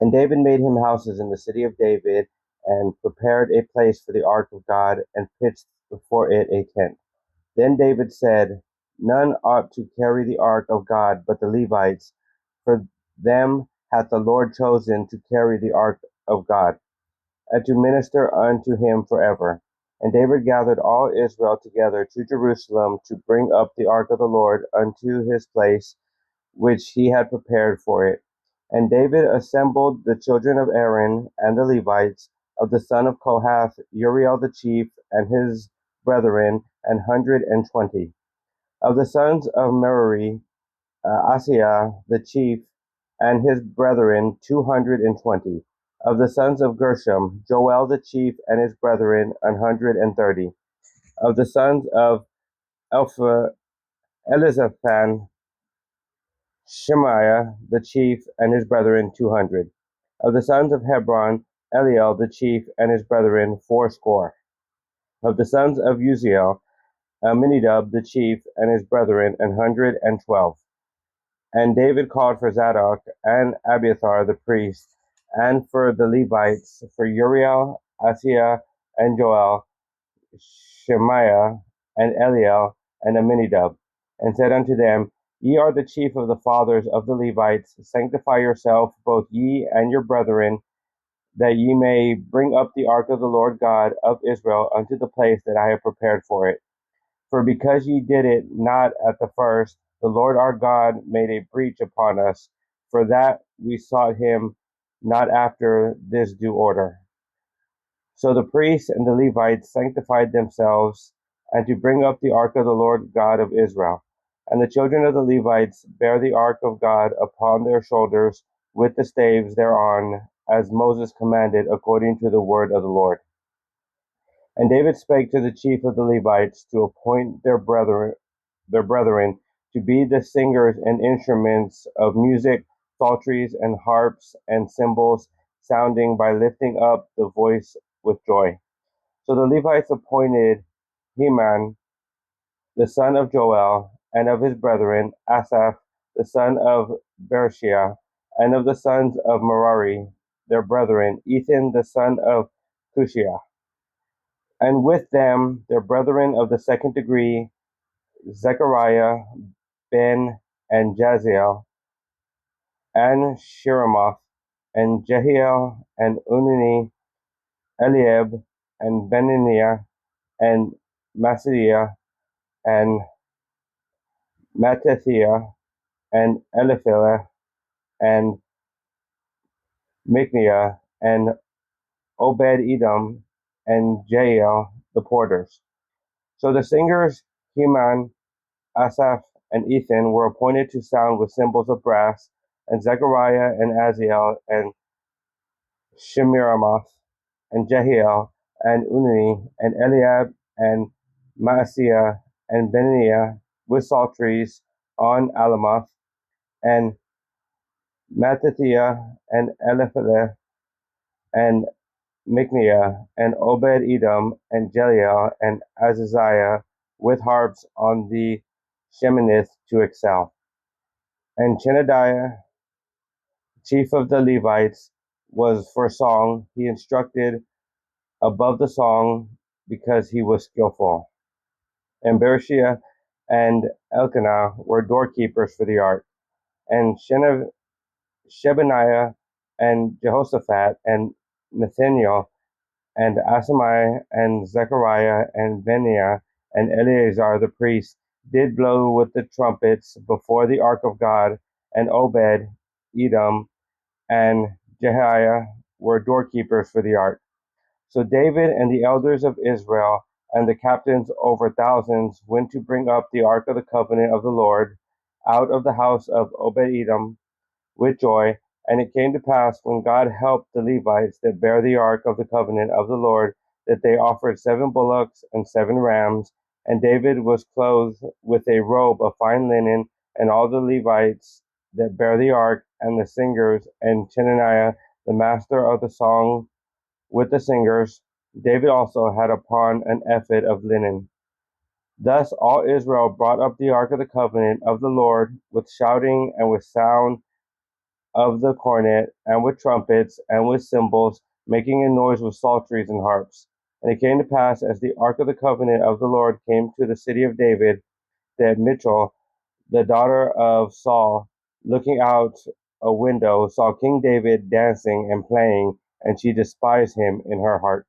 And David made him houses in the city of David, and prepared a place for the ark of God, and pitched before it a tent. Then David said, None ought to carry the ark of God but the Levites, for them hath the Lord chosen to carry the ark of God, and to minister unto him forever. And David gathered all Israel together to Jerusalem to bring up the ark of the Lord unto his place, which he had prepared for it. And David assembled the children of Aaron and the Levites of the son of Kohath, Uriel the chief, and his brethren, 120. Of the sons of Merari, Asaiah the chief, and his brethren, 220. Of the sons of Gershom, Joel the chief, and his brethren, 130. Of the sons of Elizaphan, Shemaiah the chief, and his brethren, 200. Of the sons of Hebron, Eliel the chief, and his brethren, fourscore. Of the sons of Uziel, Aminadab the chief, and his brethren, 112. And David called for Zadok and Abiathar the priests, and for the Levites, for Uriel, Asaiah, and Joel, Shemaiah, and Eliel, and Aminadab, and said unto them, Ye are the chief of the fathers of the Levites. Sanctify yourself, both ye and your brethren, that ye may bring up the ark of the Lord God of Israel unto the place that I have prepared for it. For because ye did it not at the first, the Lord our God made a breach upon us, for that we sought him not after this due order. So the priests and the Levites sanctified themselves, and to bring up the ark of the Lord God of Israel. And the children of the Levites bare the ark of God upon their shoulders, with the staves thereon, as Moses commanded, according to the word of the Lord. And David spake to the chief of the Levites to appoint their brethren to be the singers and instruments of music, psalteries, and harps, and cymbals, sounding by lifting up the voice with joy. So the Levites appointed Heman the son of Joel, and of his brethren, Asaph the son of Berechiah, and of the sons of Merari, their brethren, Ethan the son of Cushiah, and with them their brethren of the second degree, Zechariah, Ben, and Jaziel, and Shiramoth, and Jehiel, and Unni, Eliab, and Benaniah, and Masadiah, and Mattathiah, and Eliphelah, and Micniah, and Obed-Edom, and Jael, the porters. So the singers, Heman, Asaph, and Ethan were appointed to sound with cymbals of brass, and Zechariah, and Aziel, and Shemiramoth, and Jehiel, and Unni, and Eliab, and Maaseiah, and Benaiah, with psalteries on Alamoth, and Mattathiah, and Eliphelah, and Micniah, and Obed-Edom, and Jeliel, and Azaziah, with harps on the Sheminith to excel. And Chenadiah, chief of the Levites, was for song. He instructed above the song because he was skillful. And Berechiah and Elkanah were doorkeepers for the ark. And Shebaniah and Jehoshaphat and Nathaniel and Asamai and Zechariah and Benaiah and Eleazar the priest did blow with the trumpets before the ark of God, and Obed, Edom, and Jehiah were doorkeepers for the ark. So David and the elders of Israel and the captains over thousands went to bring up the ark of the covenant of the Lord out of the house of Obed-Edom with joy. And it came to pass, when God helped the Levites that bear the ark of the covenant of the Lord, that they offered 7 bullocks and 7 rams. And David was clothed with a robe of fine linen, and all the Levites that bear the ark, and the singers, and Chenaniah, the master of the song, with the singers. David also had upon an ephod of linen. Thus all Israel brought up the ark of the covenant of the Lord with shouting and with sound of the cornet, and with trumpets, and with cymbals, making a noise with psalteries and harps. And it came to pass, as the ark of the covenant of the Lord came to the city of David, that Michal, the daughter of Saul, looking out a window, saw King David dancing and playing, and she despised him in her heart.